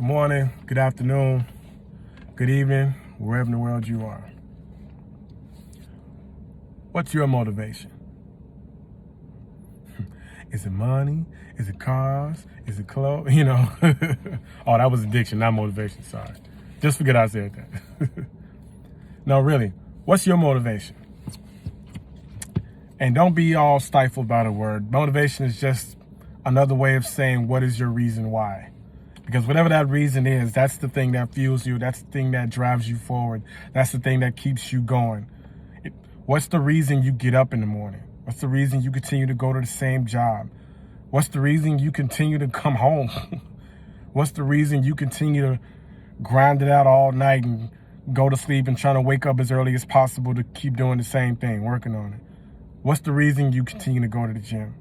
Good morning, good afternoon, good evening, wherever in the world you are. What's your motivation? Is it money? Is it cars? Is it clothes? Oh, that was addiction, not motivation, sorry. Just forget I said that. No, really, what's your motivation? And don't be all stifled by the word. Motivation is just another way of saying what is your reason why. Because whatever that reason is, that's the thing that fuels you. That's the thing that drives you forward. That's the thing that keeps you going. What's the reason you get up in the morning? What's the reason you continue to go to the same job? What's the reason you continue to come home? What's the reason you continue to grind it out all night and go to sleep and trying to wake up as early as possible to keep doing the same thing, working on it? What's the reason you continue to go to the gym?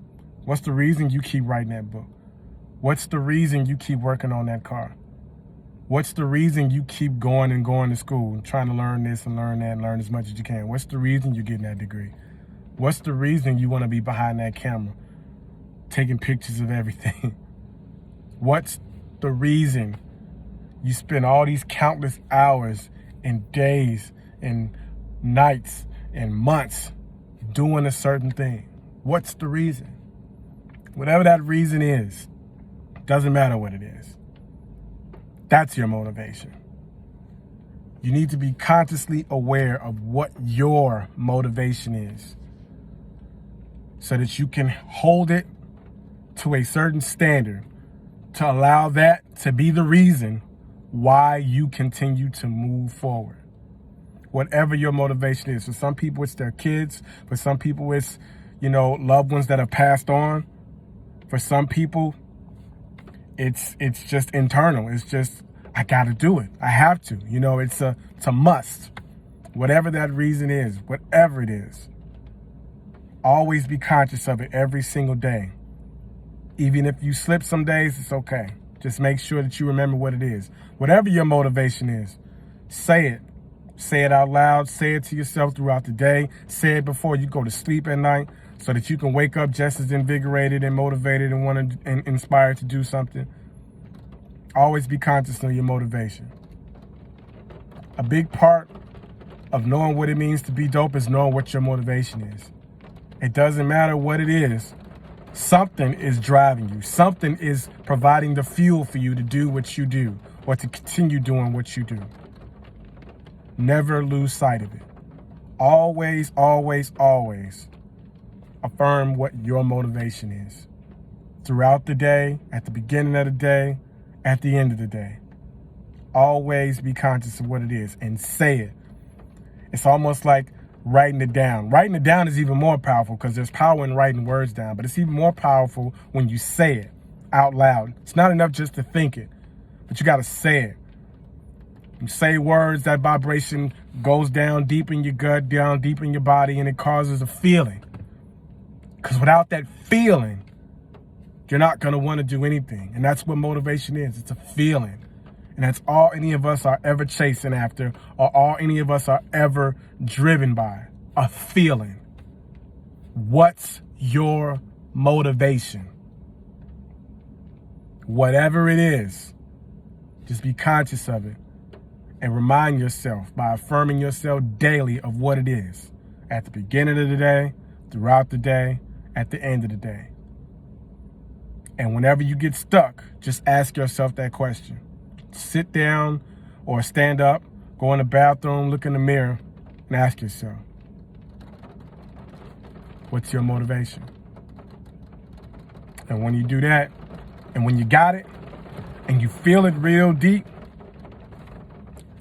What's the reason you keep writing that book? What's the reason you keep working on that car? What's the reason you keep going to school and trying to learn this and learn that and learn as much as you can? What's the reason you're getting that degree? What's the reason you want to be behind that camera, taking pictures of everything? What's the reason you spend all these countless hours and days and nights and months doing a certain thing? What's the reason? Whatever that reason is, doesn't matter what it is. That's your motivation. You need to be consciously aware of what your motivation is so that you can hold it to a certain standard to allow that to be the reason why you continue to move forward. Whatever your motivation is. For some people, it's their kids. For some people, it's, loved ones that have passed on. For some people, it's just internal. It's just, I got to do it. I have to. It's a must. Whatever that reason is, whatever it is, always be conscious of it every single day. Even if you slip some days, it's okay. Just make sure that you remember what it is. Whatever your motivation is, say it. Say it out loud. Say it to yourself throughout the day. Say it before you go to sleep at night so that you can wake up just as invigorated and motivated and want to and inspired to do something. Always be conscious of your motivation. A big part of knowing what it means to be dope is knowing what your motivation is. It doesn't matter what it is. Something is driving you. Something is providing the fuel for you to do what you do or to continue doing what you do. Never lose sight of it. Always, always, always affirm what your motivation is. Throughout the day, at the beginning of the day, at the end of the day. Always be conscious of what it is and say it. It's almost like writing it down. Writing it down is even more powerful because there's power in writing words down, but it's even more powerful when you say it out loud. It's not enough just to think it, but you got to say it. You say words, that vibration goes down deep in your gut, down deep in your body, and it causes a feeling. Because without that feeling, you're not going to want to do anything. And that's what motivation is. It's a feeling. And that's all any of us are ever chasing after, or all any of us are ever driven by. A feeling. What's your motivation? Whatever it is, just be conscious of it. And remind yourself by affirming yourself daily of what it is. At the beginning of the day, throughout the day, at the end of the day. And whenever you get stuck, just ask yourself that question. Sit down or stand up, go in the bathroom, look in the mirror, and ask yourself, what's your motivation? And when you do that, and when you got it, and you feel it real deep,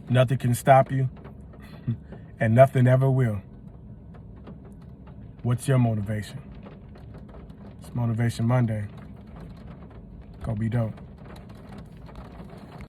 nothing can stop you, and nothing ever will. What's your motivation? It's Motivation Monday. Go be dope.